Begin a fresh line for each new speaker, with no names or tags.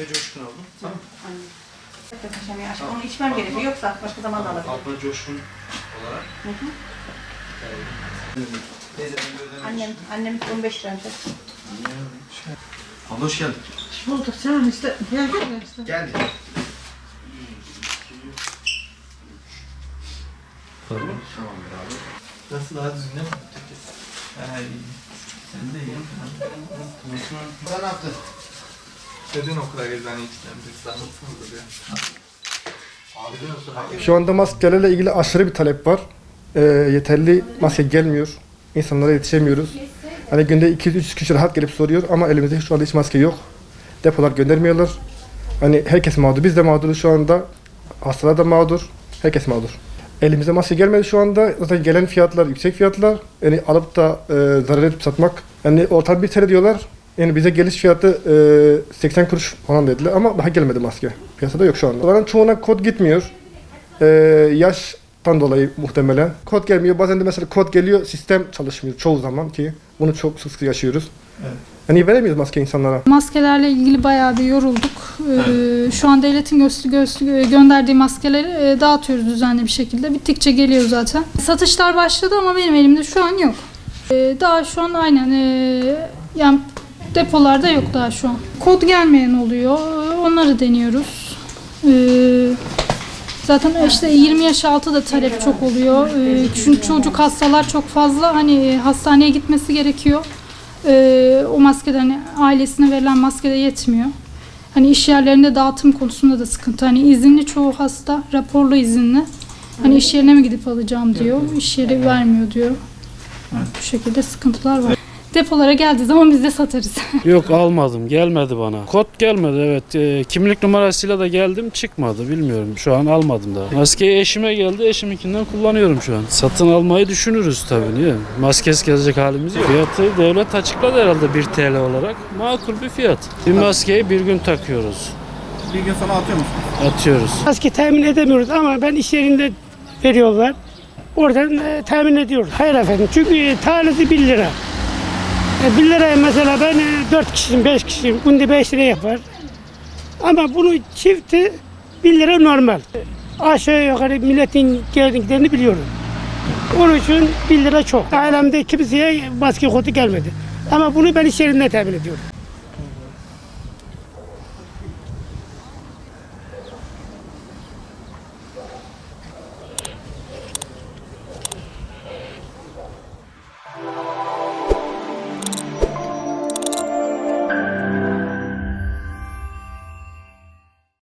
Fatma Coşkun aldım. Tamam.
Onu içmem gerekiyor. Yoksa başka zaman da alabilirim.
Fatma Coşkun olarak.
Annem 15 liraymış.
Abla hoş geldin.
Bulduk canım işte. Geldik mi işte?
Geldi. Tamam abi.
Nasıl daha düzgün değil mi? Sen de iyi.
Sen ne yaptın?
Neden okula gezdiğini içten bir zahmet ya.
Şu anda maskelerle ilgili aşırı bir talep var. Yeterli maske gelmiyor. İnsanlara yetişemiyoruz. Hani günde 200-300 kişi rahat gelip soruyor ama elimizde şu anda hiç maske yok. Depolar göndermiyorlar. Hani herkes mağdur. Biz de mağduruz şu anda. Hastalar da mağdur. Herkes mağdur. Elimize maske gelmedi şu anda. Zaten gelen fiyatlar yüksek fiyatlar. Yani alıp da zarar edip satmak. Yani ortalama 1 TL diyorlar. Yani bize geliş fiyatı 80 kuruş falan dediler ama daha gelmedi maske. Piyasada yok şu anda. Onların çoğuna kod gitmiyor. Yaştan dolayı muhtemelen. Kod gelmiyor. Bazen de mesela kod geliyor, sistem çalışmıyor çoğu zaman ki bunu çok sık yaşıyoruz.
Evet.
Yani veremiyoruz maske insanlara.
Maskelerle ilgili bayağı bir yorulduk. Şu an devletin gönderdiği maskeleri dağıtıyoruz düzenli bir şekilde. Bittikçe geliyor zaten. Satışlar başladı ama benim elimde şu an yok. Daha şu an aynen yani depolarda yok daha şu an. Kod gelmeyen oluyor. Onları deniyoruz. Zaten işte 20 yaş altı da talep çok oluyor. Çünkü çocuk hastalar çok fazla. Hani hastaneye gitmesi gerekiyor. O maskede hani ailesine verilen maskede yetmiyor. Hani iş yerlerinde dağıtım konusunda da sıkıntı. Hani izinli çoğu hasta, raporlu izinli. Hani iş yerine mi gidip alacağım diyor. İş yeri vermiyor diyor. Bu şekilde sıkıntılar var. Depolara geldiği zaman biz de satarız.
Yok almadım, gelmedi bana. Kod gelmedi, evet. Kimlik numarasıyla da geldim, çıkmadı, bilmiyorum. Şu an almadım daha. Maske eşime geldi, eşiminkinden kullanıyorum şu an. Satın almayı düşünürüz tabii, niye? Maskesiz gezecek halimiz yok. Fiyatı devlet açıkladı herhalde 1 TL olarak. Makul bir fiyat. Bir maskeyi bir gün takıyoruz.
Bir gün sonra atıyor musun?
Atıyoruz.
Maske temin edemiyoruz ama ben iş yerinde veriyorlar. Oradan temin ediyoruz. Hayır efendim, çünkü tanesi 1 lira. 1 liraya mesela ben 4 kişiyim, 5 kişiyim. Günde 5 lira yapar. Ama bunu çifti 1 lira normal. Aşağı yukarı milletin geldiklerini biliyorum. Onun için 1 lira çok. Ailemde kimseye maske kodu gelmedi. Ama bunu ben iş yerinde temin ediyorum.